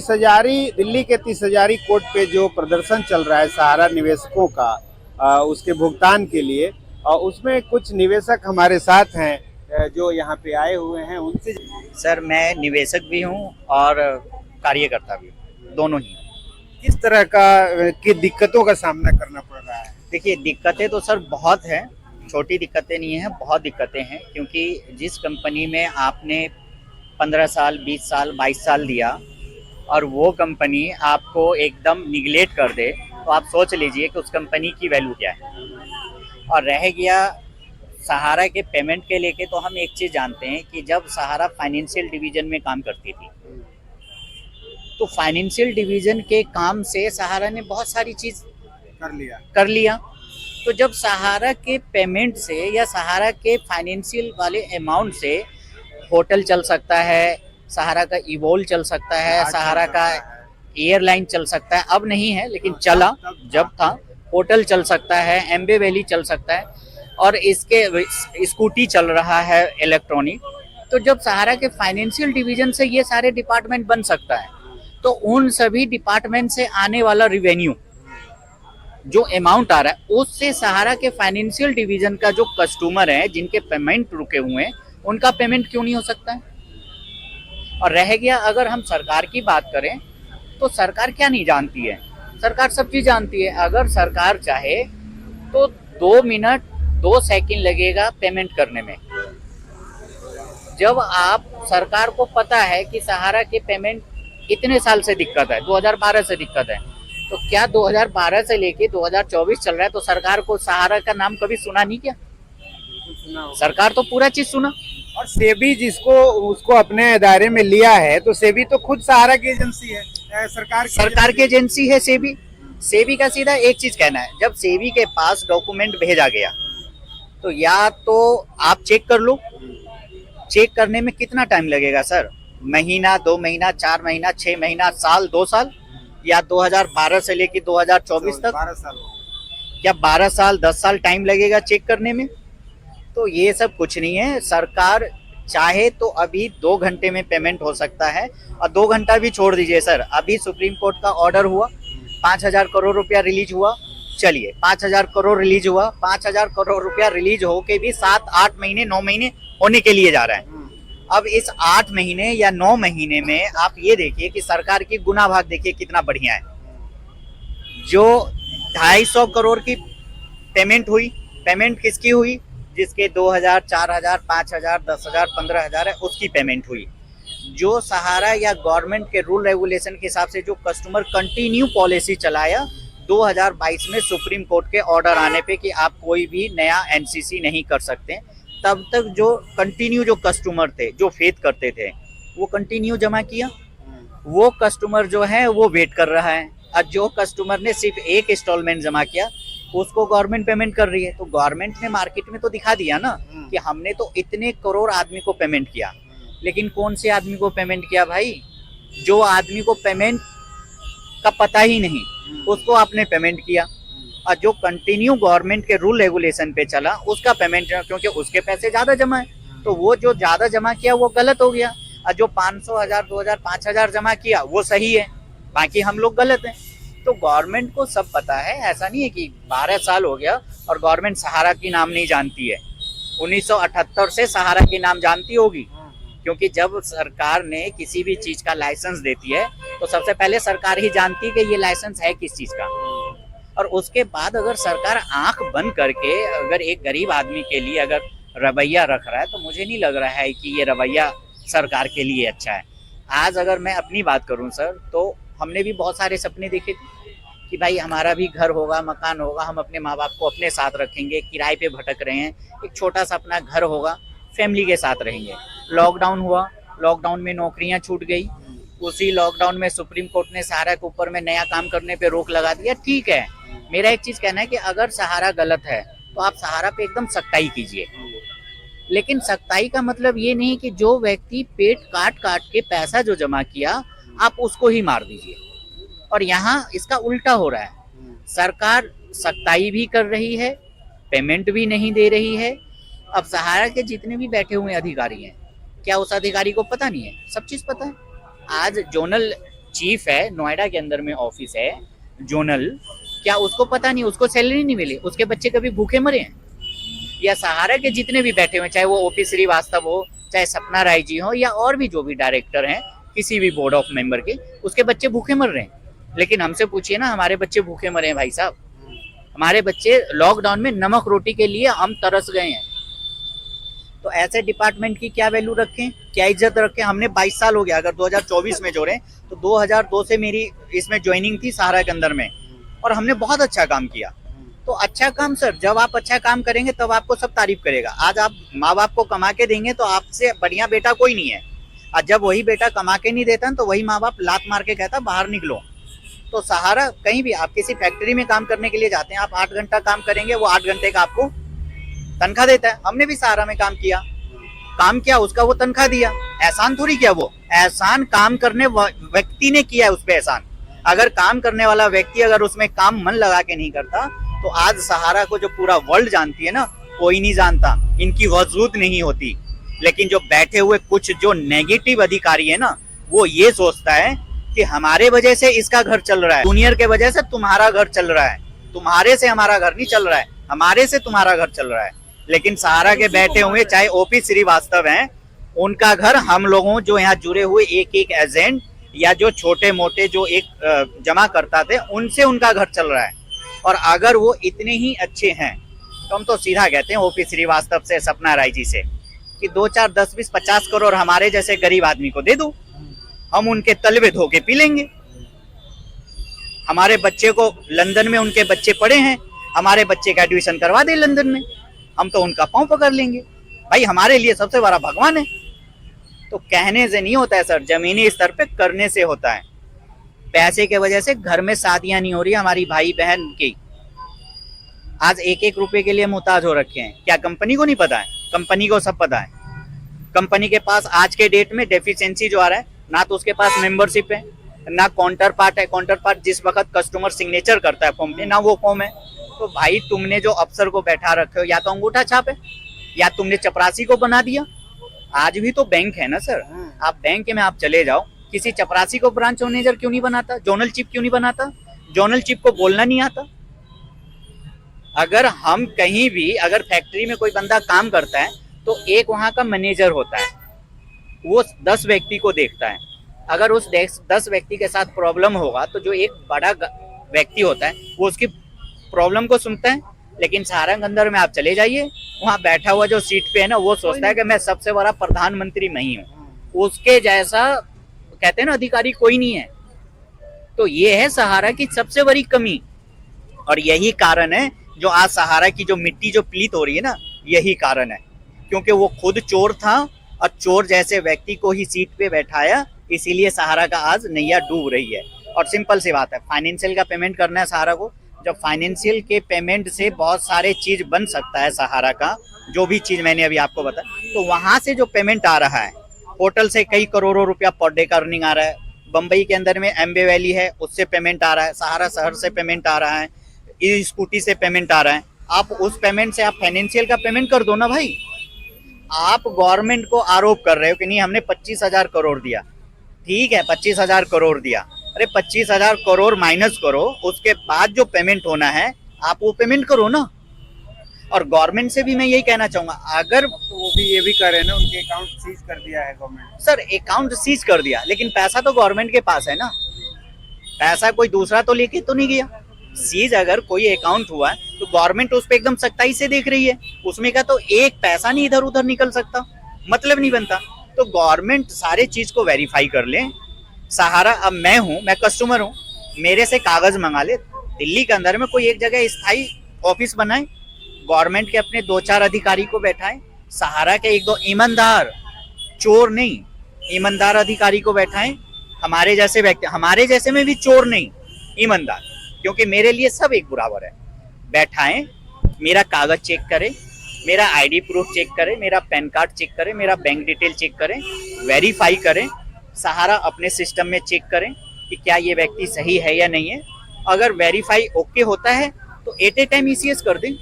दिल्ली के 30,000 कोर्ट पे जो प्रदर्शन चल रहा है सहारा निवेशकों का, उसके भुगतान के लिए, और उसमें कुछ निवेशक हमारे साथ हैं जो यहाँ पे आए हुए हैं उनसे। सर मैं निवेशक भी हूँ और कार्यकर्ता भी हूँ, दोनों ही। किस तरह की दिक्कतों का सामना करना पड़ रहा है? देखिए दिक्कतें तो सर बहुत हैं, छोटी दिक्कतें नहीं हैं, बहुत दिक्कतें हैं। क्योंकि जिस कंपनी में आपने 15 साल 20 साल 22 साल दिया और वो कंपनी आपको एकदम निगलेक्ट कर दे, तो आप सोच लीजिए कि उस कंपनी की वैल्यू क्या है। और रह गया सहारा के पेमेंट के लेके, तो हम एक चीज़ जानते हैं कि जब सहारा फाइनेंशियल डिवीजन में काम करती थी, तो फाइनेंशियल डिवीजन के काम से सहारा ने बहुत सारी चीज़ कर लिया। तो जब सहारा के पेमेंट से या सहारा के फाइनेंशियल वाले अमाउंट से होटल चल सकता है, सहारा का इवोल चल सकता है, सहारा का एयरलाइन चल सकता है, अब नहीं है लेकिन चला, जब था होटल चल सकता है, एम्बे वैली चल सकता है, और इसके स्कूटी चल रहा है इलेक्ट्रॉनिक। तो जब सहारा के फाइनेंशियल डिवीजन से ये सारे डिपार्टमेंट बन सकता है, तो उन सभी डिपार्टमेंट से आने वाला रिवेन्यू जो अमाउंट आ रहा है, उससे सहारा के फाइनेंशियल डिवीजन का जो कस्टमर है, जिनके पेमेंट रुके हुए हैं, उनका पेमेंट क्यों नहीं हो सकता है। और रह गया अगर हम सरकार की बात करें, तो सरकार क्या नहीं जानती है, सरकार सब चीज जानती है। अगर सरकार चाहे तो 2 मिनट 2 सेकंड लगेगा पेमेंट करने में। जब आप सरकार को पता है कि सहारा के पेमेंट इतने साल से दिक्कत है, 2012 से दिक्कत है, तो क्या 2012 से लेके 2024 चल रहा है, तो सरकार को सहारा का नाम कभी सुना नहीं क्या? सरकार तो पूरा चीज सुना। और सेबी जिसको उसको अपने दायरे में लिया है, तो सेबी तो खुद सहारा की एजेंसी है, सरकार की एजेंसी है सेबी। सेबी का सीधा एक चीज कहना है, जब सेबी के पास डॉक्यूमेंट भेजा गया, तो या तो आप चेक कर लो। चेक करने में कितना टाइम लगेगा सर? महीना, 2 महीना, 4 महीना, 6 महीना, साल, 2 साल, या 2012 से लेके 2024 तक 12 साल, या 12 साल 10 साल टाइम लगेगा चेक करने में? तो ये सब कुछ नहीं है। सरकार चाहे तो अभी 2 घंटे में पेमेंट हो सकता है, और 2 घंटा भी छोड़ दीजिए सर, अभी सुप्रीम कोर्ट का ऑर्डर हुआ, 5,000 करोड़ रुपया रिलीज हुआ, चलिए 5,000 करोड़ रिलीज हुआ, 5,000 करोड़ रुपया रिलीज होके भी 7-8 महीने 9 महीने होने के लिए जा रहा है। अब इस 8 महीने या 9 महीने में आप ये देखिए कि सरकार की गुना भाग देखिए कितना बढ़िया है। जो 250 करोड़ की पेमेंट हुई, पेमेंट किसकी हुई? जिसके 2,000, 4,000, 5,000, 10,000, 15,000 है, उसकी पेमेंट हुई। जो सहारा या गवर्नमेंट के रूल रेगुलेशन के हिसाब से जो कस्टमर कंटिन्यू पॉलिसी चलाया, 2022 में सुप्रीम कोर्ट के ऑर्डर आने पे कि आप कोई भी नया एनसीसी नहीं कर सकते, तब तक जो कंटिन्यू जो कस्टमर थे, जो फेथ करते थे, वो कंटिन्यू जमा किया। वो कस्टमर जो है वो वेट कर रहा है, और जो कस्टमर ने सिर्फ एक इंस्टॉलमेंट जमा किया, उसको गवर्नमेंट पेमेंट कर रही है। तो गवर्नमेंट ने मार्केट में तो दिखा दिया ना कि हमने तो इतने करोड़ आदमी को पेमेंट किया। लेकिन कौन से आदमी को पेमेंट किया भाई? जो आदमी को पेमेंट का पता ही नहीं, उसको आपने पेमेंट किया। और जो कंटिन्यू गवर्नमेंट के रूल रेगुलेशन पे चला, उसका पेमेंट, क्योंकि उसके पैसे ज्यादा जमा है, तो वो जो ज्यादा जमा किया वो गलत हो गया। और जो 500, 1000, 2000, 5000 जमा किया वो सही है, बाकी हम लोग गलत हैं। तो गवर्नमेंट को सब पता है। ऐसा नहीं है कि 12 साल हो गया और गवर्नमेंट सहारा की नाम नहीं जानती है। 1978 से सहारा की नाम जानती होगी, क्योंकि जब सरकार ने किसी भी चीज का लाइसेंस देती है, तो सबसे पहले सरकार ही जानती है कि ये लाइसेंस है किस चीज का। और उसके बाद अगर सरकार आंख बंद करके अगर एक गरीब आदमी के लिए अगर रवैया रख रहा है, तो मुझे नहीं लग रहा है कि ये रवैया सरकार के लिए अच्छा है। आज अगर मैं अपनी बात करूं सर, तो हमने भी बहुत सारे सपने देखे कि भाई हमारा भी घर होगा, मकान होगा, हम अपने माँ बाप को अपने साथ रखेंगे, किराए पे भटक रहे हैं, एक छोटा सा अपना घर होगा, फैमिली के साथ रहेंगे। लॉकडाउन हुआ, लॉकडाउन में नौकरियां छूट गई, उसी लॉकडाउन में सुप्रीम कोर्ट ने सहारा के ऊपर में नया काम करने पे रोक लगा दिया। ठीक है, मेरा एक चीज कहना है कि अगर सहारा गलत है, तो आप सहारा पे एकदम सख्ताई कीजिए, लेकिन सख्ताई का मतलब ये नहीं कि जो व्यक्ति पेट काट काट के पैसा जो जमा किया, आप उसको ही मार दीजिए। और यहाँ इसका उल्टा हो रहा है, सरकार सख्ताई भी कर रही है, पेमेंट भी नहीं दे रही है। अब सहारा के जितने भी बैठे हुए अधिकारी हैं, क्या उस अधिकारी को पता नहीं है? सब चीज पता है। आज जोनल चीफ है, नोएडा के अंदर में ऑफिस है जोनल, क्या उसको पता नहीं, उसको सैलरी नहीं मिली, उसके बच्चे कभी भूखे मरे हैं? या सहारा के जितने भी बैठे हुए, चाहे वो ओपी श्रीवास्तव हो, चाहे सपना राय जी हो, या और भी जो भी डायरेक्टर हैं किसी भी बोर्ड ऑफ मेंबर के, उसके बच्चे भूखे मर रहे हैं। लेकिन हमसे पूछिए ना, हमारे बच्चे भूखे मरे हैं भाई साहब। हमारे बच्चे लॉकडाउन में नमक रोटी के लिए हम तरस गए हैं। तो ऐसे डिपार्टमेंट की क्या वैल्यू रखें, क्या इज्जत रखें? हमने 22 साल हो गया, अगर 2024 में जोड़ें तो 2002 से मेरी इसमें ज्वाइनिंग थी सहारा के अंदर में, और हमने बहुत अच्छा काम किया। तो अच्छा काम सर, जब आप अच्छा काम करेंगे तब आपको सब तारीफ करेगा। आज आप माँ बाप को कमा के देंगे तो आपसे बढ़िया बेटा कोई नहीं है, और जब वही बेटा कमा के नहीं देता तो वही माँ बाप लात मार के कहता बाहर निकलो। तो सहारा, कहीं भी आप किसी फैक्ट्री में काम करने के लिए जाते हैं, आप 8 घंटा काम करेंगे, वो 8 घंटे का आपको तनख्वाह देता है। हमने भी सहारा में काम किया, उसका वो तनख्वाह दिया। एहसान थोड़ी किया, वो एहसान काम करने व्यक्ति ने किया है, उस पे एहसान। अगर काम करने वाला व्यक्ति अगर उसमें काम मन लगा के नहीं करता तो आज सहारा को जो पूरा वर्ल्ड जानती है ना, कोई नहीं जानता, इनकी वजूद नहीं होती। लेकिन जो बैठे हुए कुछ जो नेगेटिव अधिकारी है ना, वो ये सोचता है कि हमारे वजह से इसका घर चल रहा है, जूनियर के वजह से तुम्हारा घर चल रहा है, तुम्हारे से हमारा घर नहीं चल रहा है, हमारे से तुम्हारा घर चल रहा है। लेकिन सहारा के बैठे हुए चाहे ओपी श्रीवास्तव हैं, उनका घर हम लोगों जो यहाँ जुड़े हुए एक एक एजेंट या जो छोटे मोटे जो एक जमा करता थे, उनसे उनका घर चल रहा है। और अगर वो इतने ही अच्छे हैं तो हम तो सीधा कहते हैं ओपी श्रीवास्तव से, सपना राय जी से, कि 2, 4, 10, 20, 50 करोड़ हमारे जैसे गरीब आदमी को दे दो, हम उनके तलवे धो के पी लेंगे। हमारे बच्चे को लंदन में उनके बच्चे पढ़े हैं, हमारे बच्चे का एडमिशन करवा दे लंदन में, हम तो उनका पांव पकड़ लेंगे। भाई हमारे लिए सबसे बड़ा भगवान है। तो कहने से नहीं होता है सर, जमीनी स्तर पे करने से होता है। पैसे के वजह से घर में शादियां नहीं हो रही हमारी भाई बहन की। आज 1-1 रुपए के लिए मुहताज हो रखे हैं। क्या कंपनी को नहीं पता है? कंपनी को सब पता है। कंपनी के पास आज के डेट में डेफिशिएंसी जो आ रहा है, ना तो उसके पास मेंबरशिप है, ना काउंटर पार्ट है। काउंटर पार्ट जिस वक्त कस्टमर सिग्नेचर करता है फॉर्म पे, ना वो फॉर्म है। तो भाई तुमने जो अफसर को बैठा रखे हो, या तो अंगूठा छाप है या तुमने चपरासी को बना दिया। आज भी तो बैंक है ना सर, आप बैंक में आप चले जाओ, किसी चपरासी को ब्रांच मैनेजर क्यों नहीं बनाता? जोनल चीफ क्यों नहीं बनाता? जोनल चीफ को बोलना नहीं आता? अगर हम कहीं भी, अगर फैक्ट्री में कोई बंदा काम करता है तो एक वहां का मैनेजर होता है, वो 10 व्यक्ति को देखता है। अगर उस 10 व्यक्ति के साथ प्रॉब्लम होगा तो जो एक बड़ा व्यक्ति होता है वो उसकी प्रॉब्लम को सुनता है। लेकिन सहारा के अंदर में आप चले जाइए, वहां बैठा हुआ जो सीट पे है ना, वो सोचता है कि मैं सबसे बड़ा प्रधानमंत्री मैं ही हूँ, उसके जैसा कहते हैं ना अधिकारी कोई नहीं है। तो ये है सहारा की सबसे बड़ी कमी, और यही कारण है जो आज सहारा की जो मिट्टी जो प्लीत हो रही है ना, यही कारण है। क्योंकि वो खुद चोर था और चोर जैसे व्यक्ति को ही सीट पे बैठाया, इसीलिए सहारा का आज नैया डूब रही है। और सिंपल सी बात है, फाइनेंशियल का पेमेंट करना है सहारा को। जब फाइनेंशियल के पेमेंट से बहुत सारे चीज बन सकता है सहारा का, जो भी चीज मैंने अभी आपको बताया, तो वहां से जो पेमेंट आ रहा है, होटल से कई करोड़ों रुपया पर डे का अर्निंग आ रहा है। बम्बई के अंदर में एम्बे वैली है, उससे पेमेंट आ रहा है। सहारा शहर से पेमेंट आ रहा है, ई स्कूटी से पेमेंट आ रहा है। आप उस पेमेंट से आप फाइनेंशियल का पेमेंट कर दो ना भाई। आप गवर्नमेंट को आरोप कर रहे हो कि नहीं हमने 25,000 करोड़ दिया। ठीक है, 25,000 करोड़ दिया, अरे 25,000 करोड़ माइनस करो, उसके बाद जो पेमेंट होना है आप वो पेमेंट करो ना। और गवर्नमेंट से भी मैं यही कहना चाहूंगा, अगर तो वो भी ये भी कर रहे हैं ना, उनके अकाउंट सीज कर दिया है गवर्नमेंट। सर अकाउंट सीज कर दिया, लेकिन पैसा तो गवर्नमेंट के पास है ना, पैसा कोई दूसरा तो लेके तो नहीं गया। सीज अगर कोई अकाउंट हुआ तो गवर्नमेंट उस पर एकदम सख्ताई से देख रही है, उसमें का तो एक पैसा नहीं इधर उधर निकल सकता, मतलब नहीं बनता। तो गवर्नमेंट सारे चीज को वेरीफाई कर ले। सहारा, अब मैं कस्टमर हूँ, मेरे से कागज मंगा ले, दिल्ली के अंदर में कोई एक जगह स्थायी ऑफिस बनाए, गवर्नमेंट के अपने 2-4 अधिकारी को बैठाए, सहारा के 1-2 ईमानदार, चोर नहीं, ईमानदार अधिकारी को बैठाएं। हमारे जैसे व्यक्ति, हमारे जैसे में भी चोर नहीं, ईमानदार, क्योंकि मेरे लिए सब एक बराबर है। बैठाएं, मेरा कागज चेक करें, मेरा आईडी प्रूफ चेक करें, मेरा पैन कार्ड चेक करें, मेरा बैंक डिटेल चेक करें, वेरीफाई करें। सहारा अपने सिस्टम में चेक करें कि क्या ये व्यक्ति सही है या नहीं है। अगर वेरीफाई ओके होता है तो एट ए टाइम ईसीएस कर दें।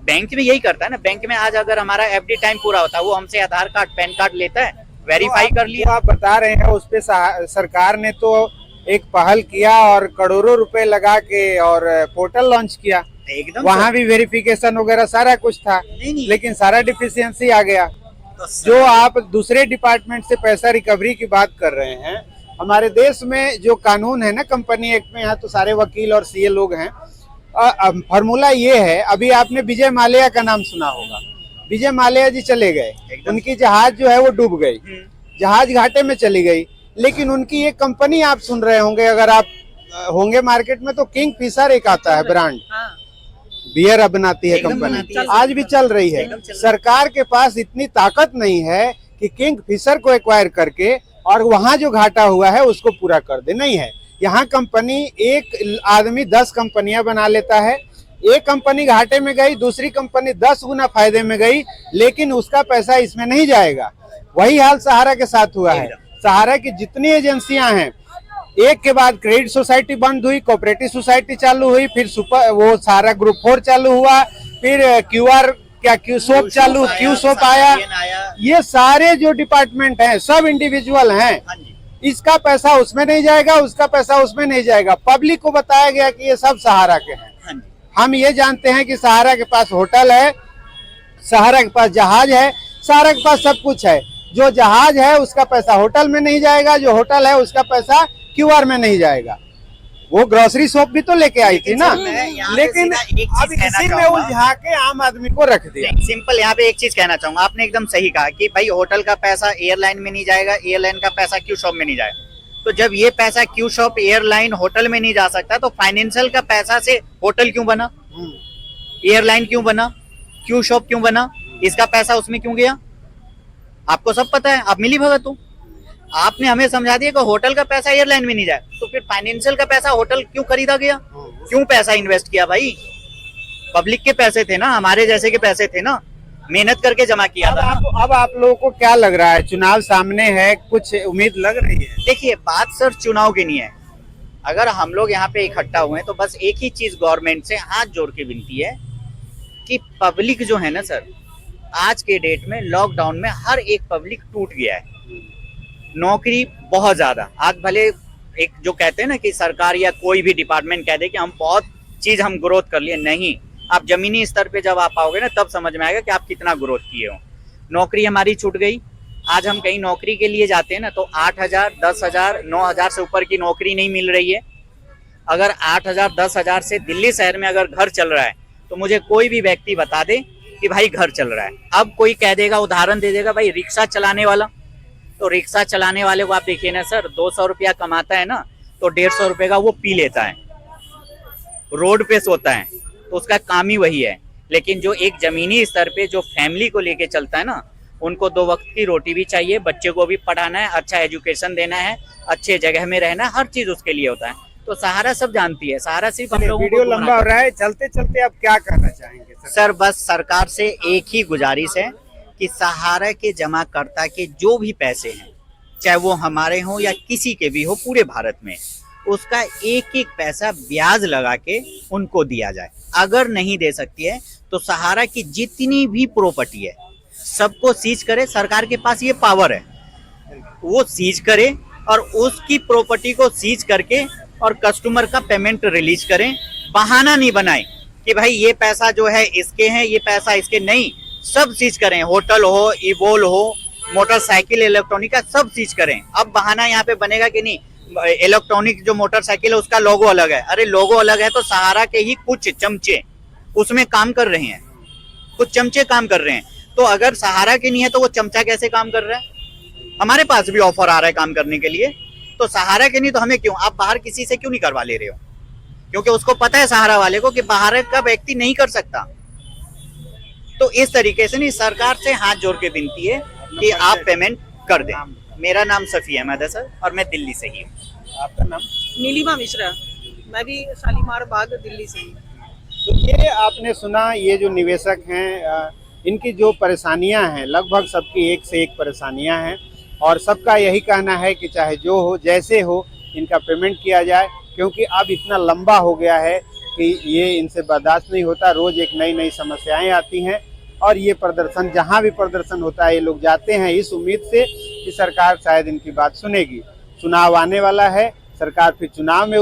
बैंक में यही करता है ना, बैंक में आज अगर हमारा एफडी टाइम पूरा होता है, वो हमसे आधार कार्ड पैन कार्ड लेता है, वेरीफाई कर लिया। आप बता रहे हैं उस पे सरकार ने तो एक पहल किया और करोड़ों रुपए लगा के और पोर्टल लॉन्च किया। एकदम वहाँ भी वेरिफिकेशन वगैरह सारा कुछ था, नहीं। लेकिन सारा डिफिशियंसी आ गया। तो जो आप दूसरे डिपार्टमेंट से पैसा रिकवरी की बात कर रहे हैं, हमारे देश में जो कानून है ना कंपनी एक्ट में, यहाँ तो सारे वकील और सीए लोग हैं। फॉर्मूला ये है, अभी आपने विजय माल्या का नाम सुना होगा। विजय माल्या जी चले गए, उनकी जहाज जो है वो डूब गई, जहाज घाटे में चली गई, लेकिन उनकी एक कंपनी आप सुन रहे होंगे, अगर आप होंगे मार्केट में, तो किंग फिशर एक आता है ब्रांड, बियर बनाती है कंपनी, आज भी चल रही है। सरकार के पास इतनी ताकत नहीं है कि किंग फिशर को एक्वायर करके और वहां जो घाटा हुआ है उसको पूरा कर दे, नहीं है। यहाँ कंपनी, एक आदमी 10 कंपनियां बना लेता है। एक कंपनी घाटे में गई, दूसरी कंपनी 10 गुना फायदे में गई, लेकिन उसका पैसा इसमें नहीं जाएगा। वही हाल सहारा के साथ हुआ है। सहारा की जितनी एजेंसियां हैं, एक के बाद क्रेडिट सोसाइटी बंद हुई, कोऑपरेटिव सोसाइटी चालू हुई, फिर वो सहारा ग्रुप 4 चालू हुआ, फिर क्यू शॉप चालू, क्यू शॉप आया। ये सारे जो डिपार्टमेंट हैं सब इंडिविजुअल हैं। इसका पैसा उसमें नहीं जाएगा, उसका पैसा उसमें नहीं जाएगा। पब्लिक को बताया गया कि ये सब सहारा के हैं। हम ये जानते हैं कि सहारा के पास होटल है, सहारा के पास जहाज है, सहारा के पास सब कुछ है। जो जहाज है उसका पैसा होटल में नहीं जाएगा, जो होटल है उसका पैसा क्यूआर में नहीं जाएगा। वो ग्रोसरी शॉप भी तो लेके आई थी ना, लेकिन अब इसी में उलझा के आम आदमी को रख दिया। सिंपल यहाँ पे एक चीज कहना चाहूंगा, आपने एकदम सही कहा कि भाई होटल का पैसा एयरलाइन में नहीं जाएगा, एयरलाइन का पैसा क्यू शॉप में नहीं जाएगा। तो जब ये पैसा क्यू शॉप, एयरलाइन, होटल में नहीं जा सकता, तो फाइनेंशियल का पैसा से होटल क्यों बना, एयरलाइन क्यों बना, क्यू शॉप क्यों बना, इसका पैसा उसमें क्यों गया? आपको सब पता है, आप मिली भगत हो। आपने हमें समझा दिया कि होटल का पैसा एयरलाइन में नहीं जाए, तो फिर फाइनेंशियल का पैसा होटल क्यों खरीदा गया, क्यों पैसा इन्वेस्ट किया? भाई पब्लिक के पैसे थे ना, हमारे जैसे के पैसे थे ना, मेहनत करके जमा किया था। अब आप लोगों को क्या लग रहा है, चुनाव सामने है, कुछ उम्मीद लग रही है? देखिए, बात सर चुनाव की नहीं है। अगर हम लोग यहाँ पे इकट्ठा हुए हैं तो बस एक ही चीज गवर्नमेंट से हाथ जोड़ के विनती है कि पब्लिक जो है ना सर, आज के डेट में लॉकडाउन में हर एक पब्लिक टूट गया है। नौकरी बहुत ज्यादा, आज भले एक जो कहते हैं ना कि सरकार या कोई भी डिपार्टमेंट कह दे कि हम बहुत चीज हम ग्रोथ कर लिए, नहीं। आप जमीनी स्तर पे जब आप आओगे ना, तब समझ में आएगा कि आप कितना ग्रोथ किए हो। नौकरी हमारी छूट गई। आज हम कहीं नौकरी के लिए जाते हैं ना, तो 8,000, 10,000, 9,000 से ऊपर की नौकरी नहीं मिल रही है। अगर 8,000, 10,000 से दिल्ली शहर में अगर घर चल रहा है, तो मुझे कोई भी व्यक्ति बता दे कि भाई घर चल रहा है। अब कोई कह देगा, उदाहरण दे देगा, भाई रिक्शा चलाने वाला, तो रिक्शा चलाने वाले को आप देखिए ना सर, 200 रुपया कमाता है ना, तो 150 रुपये का वो पी लेता है, रोड पे सोता है, तो उसका काम ही वही है। लेकिन जो एक जमीनी स्तर पे जो फैमिली को लेके चलता है ना, उनको 2 वक्त की रोटी भी चाहिए, बच्चे को भी पढ़ाना है, अच्छा एजुकेशन देना है, अच्छे जगह में रहना है, हर चीज उसके लिए होता है। तो सहारा सब जानती है, सहारा सिर्फ हम लोगों को। वीडियो लंबा हो रहा है, चलते चलते आप क्या कहना चाहेंगे सर? बस सरकार से एक ही गुजारिश है कि सहारा के जमाकर्ता के जो भी पैसे हैं, चाहे वो हमारे हों या किसी के भी हो पूरे भारत में, उसका एक एक पैसा ब्याज लगा के उनको दिया जाए। अगर नहीं दे सकती है तो सहारा की जितनी भी प्रॉपर्टी है सबको सीज करे। सरकार के पास ये पावर है, वो सीज करे और उसकी प्रॉपर्टी को सीज करके और कस्टमर का पेमेंट रिलीज करें। बहाना नहीं बनाए कि भाई ये पैसा जो है इसके हैं, ये पैसा इसके नहीं, सब सीज करें। होटल हो, इवोल हो, मोटरसाइकिल, इलेक्ट्रॉनिक का सब सीज करें। अब बहाना यहाँ पे बनेगा कि नहीं, इलेक्ट्रॉनिक जो मोटरसाइकिल है उसका लोगो अलग है। अरे लोगो अलग है तो सहारा के ही कुछ चमचे उसमें काम कर रहे हैं, कुछ चमचे काम कर रहे हैं। तो अगर सहारा के नहीं है तो वो चमचा कैसे काम कर रहा है? हमारे पास भी ऑफर आ रहा है काम करने के लिए, तो सहारा के नहीं तो हमें क्यों? आप बाहर किसी से क्यों नहीं करवा ले रहे हो? क्योंकि उसको पता है सहारा वाले को कि बाहर का व्यक्ति नहीं कर सकता। तो इस तरीके से नहीं, सरकार से हाथ जोड़ के विनती है कि आप पेमेंट कर दें। मेरा नाम सफी अहमद है सर, और मैं दिल्ली से ही हूँ। आपका नाम? नीलिमा मिश्रा, मैं भी शालीमार बाग दिल्ली से ही। तो ये आपने सुना, ये जो निवेशक हैं, इनकी जो परेशानियां हैं, लगभग सबकी एक से एक परेशानियां हैं, और सबका यही कहना है कि चाहे जो हो, जैसे हो, इनका पेमेंट किया जाए, क्योंकि अब इतना लंबा हो गया है कि ये इनसे बर्दाश्त नहीं होता। रोज एक नई नई समस्याएं आती हैं, और ये प्रदर्शन, जहां भी प्रदर्शन होता है, ये लोग जाते हैं इस उम्मीद से कि सरकार शायद इनकी बात सुनेगी। चुनाव आने वाला है, सरकार फिर चुनाव में